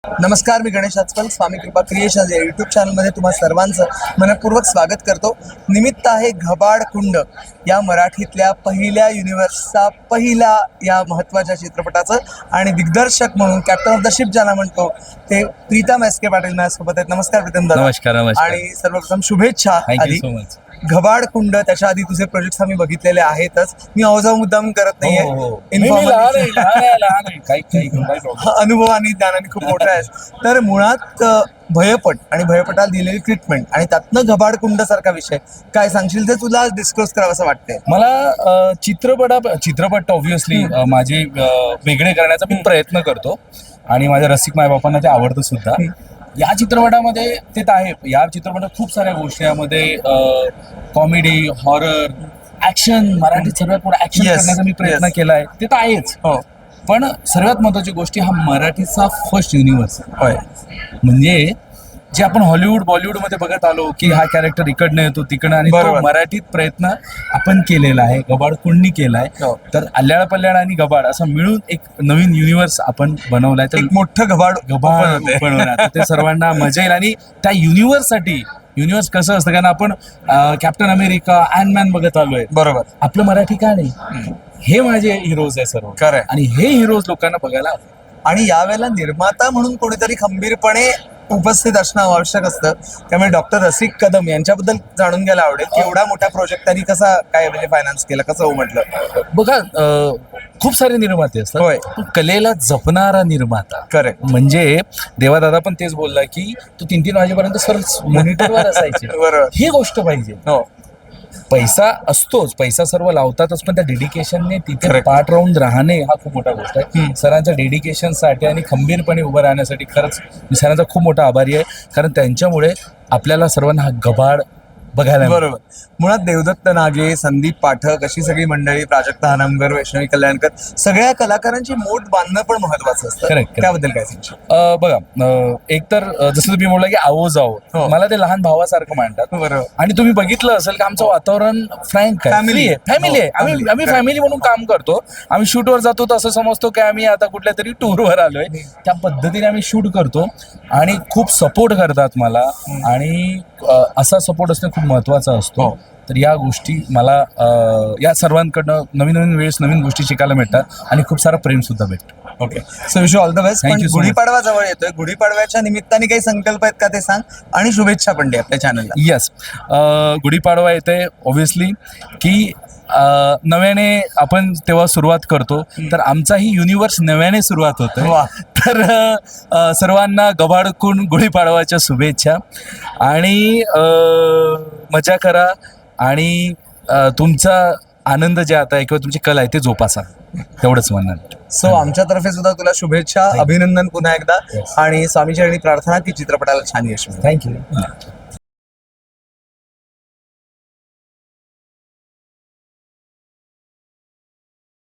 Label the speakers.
Speaker 1: नमस्कार, मी गणेश आजपल. स्वामी कृपा क्रिएशन या यूट्यूब चॅनलमध्ये तुम्हा सर्वांचं मनपूर्वक स्वागत करतो. निमित्त आहे घबाड कुंड या मराठीतल्या पहिल्या युनिव्हर्सचा पहिला या महत्त्वाच्या चित्रपटाचं आणि दिग्दर्शक म्हणून कॅप्टन ऑफ द शिप ज्याला म्हणतो ते प्रीतम एस के पाटील माझ्यासोबत आहेत. नमस्कार प्रीतम दादा.
Speaker 2: नमस्कार.
Speaker 1: आणि सर्वप्रथम शुभेच्छा.
Speaker 2: Thank you so much.
Speaker 1: घबाड कुंड त्याच्या आधी तुझे प्रोजेक्ट आम्ही बघितलेले आहेतच. मी अवजाव मुद्दाम करत नाहीये. अनुभव आणि ज्ञानाने खूप मोठा आहे. तर मुळात भयपट आणि भयपटाला दिलेली ट्रीटमेंट आणि त्यातनं घबाड कुंड सारखा विषय काय सांगशील ते तुला डिस्क्लोज करावं असं वाटतंय?
Speaker 2: मला चित्रपट ऑब्व्हियसली माझे वेगळे करण्याचा मी प्रयत्न करतो आणि माझ्या रसिक मायबापांना ते आवडतं सुद्धा. या चित्रपटामध्ये ते तर आहे. या चित्रपटात खूप साऱ्या गोष्टी यामध्ये कॉमेडी, हॉरर, ऍक्शन, मराठीत सर्वात मोठा ऍक्शन करण्याचा मी प्रयत्न केला आहे ते तर आहेच. पण सर्वात महत्वाची गोष्टी हा मराठीचा फर्स्ट युनिव्हर्स
Speaker 1: होय.
Speaker 2: म्हणजे जे आपण हॉलिवूड बॉलिवूडमध्ये बघत आलो की हा कॅरेक्टर इकडनं येतो तिकडनं आणि तो मराठीत प्रयत्न आपण केलेला आहे. घबाड कुंडनी केलाय. तर आल्याळ पल्याळ आणि घबाड असं मिळून एक नवीन युनिव्हर्स आपण बनवलाय. तर
Speaker 1: मोठं घबाड
Speaker 2: बनवणार ते सर्वांना मजा येईल. आणि त्या युनिव्हर्स कसं असतं कारण आपण कॅप्टन अमेरिका, अँटमॅन बघत आलोय.
Speaker 1: बरोबर.
Speaker 2: आपलं मराठी का नाही? हे माझे हिरोज आहे सर्व.
Speaker 1: खरं.
Speaker 2: आणि हे हिरोज लोकांना बघायला आवडतात.
Speaker 1: आणि यावेळेला निर्माता म्हणून कोणीतरी खंबीरपणे उपस्थित असणं आवश्यक असतं. त्यामुळे डॉक्टर रसिक कदम यांच्याबद्दल जाणून घ्यायला आवडेल की एवढा मोठा प्रोजेक्ट त्यांनी कसा काय म्हणजे फायनान्स केला, कसं हो म्हटलं?
Speaker 2: बघा, खूप सारे निर्माते असतात.
Speaker 1: होय.
Speaker 2: कलेला जपणारा निर्माता.
Speaker 1: करेक्ट.
Speaker 2: म्हणजे देवादादा पण तेच बोलला की तू 3-3 वाजेपर्यंत सर मॉनिटरवर असायचे.
Speaker 1: बरोबर.
Speaker 2: ही गोष्ट पाहिजे.
Speaker 1: हो.
Speaker 2: पैसा असतोच, पैसा सर्व लावतातच, पण त्या डेडिकेशनने तिथे पाठ राहून राहणे हा खूप मोठा गोष्ट आहे. सरांच्या डेडिकेशनसाठी आणि खंबीरपणे उभं राहण्यासाठी खरंच मी सरांचा खूप मोठा आभारी आहे. कारण त्यांच्यामुळे आपल्याला सर्वांना हा घबाड बघायला.
Speaker 1: बरोबर. मुळात देवदत्त नागे, संदीप पाठक अशी सगळी मंडळी, प्राजक्ता हनमकर, वैष्णवी कल्याणकर सगळ्या कलाकारांची मोठ बांधणं पण महत्वाचं असतं. त्याबद्दल काय सांगशील?
Speaker 2: बघा, एकतर जसं तुम्ही बोलला की आवो जावो, मला ते लहान भावासारखं मांडतात.
Speaker 1: बरोबर.
Speaker 2: आणि तुम्ही बघितलं असेल की आमचं वातावरण फ्रँक फॅमिली आहे. आम्ही फॅमिली म्हणून काम करतो. आम्ही शूटवर जातो तर असं समजतो की आम्ही आता कुठल्या तरी टूरवर आलोय. त्या पद्धतीने आम्ही शूट करतो आणि खूप सपोर्ट करतात मला. आणि असा सपोर्ट असणं खूप महत्वाचा असतो. तर या गोष्टी मला या सर्वांकडनं नवीन वेळेस नवीन गोष्टी शिकायला मिळतात आणि खूप सारा प्रेम सुद्धा भेटतो.
Speaker 1: Okay, so wish you all the best. Gudhipadwa जवळ येतोय. गुढीपाडव्याच्या निमित्ताने काही संकल्प आहेत का ते सांग आणि शुभेच्छा पण दे आपल्या चॅनलला.
Speaker 2: येस, गुढीपाडवा येते ऑब्व्हियसली की नव्याने आपण तेव्हा सुरुवात करतो. तर आमचाही युनिव्हर्स नव्याने सुरुवात होतोय. तर सर्वांना घबाडकून गुढीपाडवाच्या शुभेच्छा आणि मजा करा आणि तुमचा आनंद जे आता आहे किंवा तुमची कला आहे ते जोपासा, तेवढंच म्हणणार.
Speaker 1: सो आमच्यातर्फे सुद्धा तुला शुभेच्छा, अभिनंदन पुन्हा एकदा. आणि स्वामीचरणी प्रार्थना की चित्रपटाला छान यश मिळेल.
Speaker 2: थँक्यू.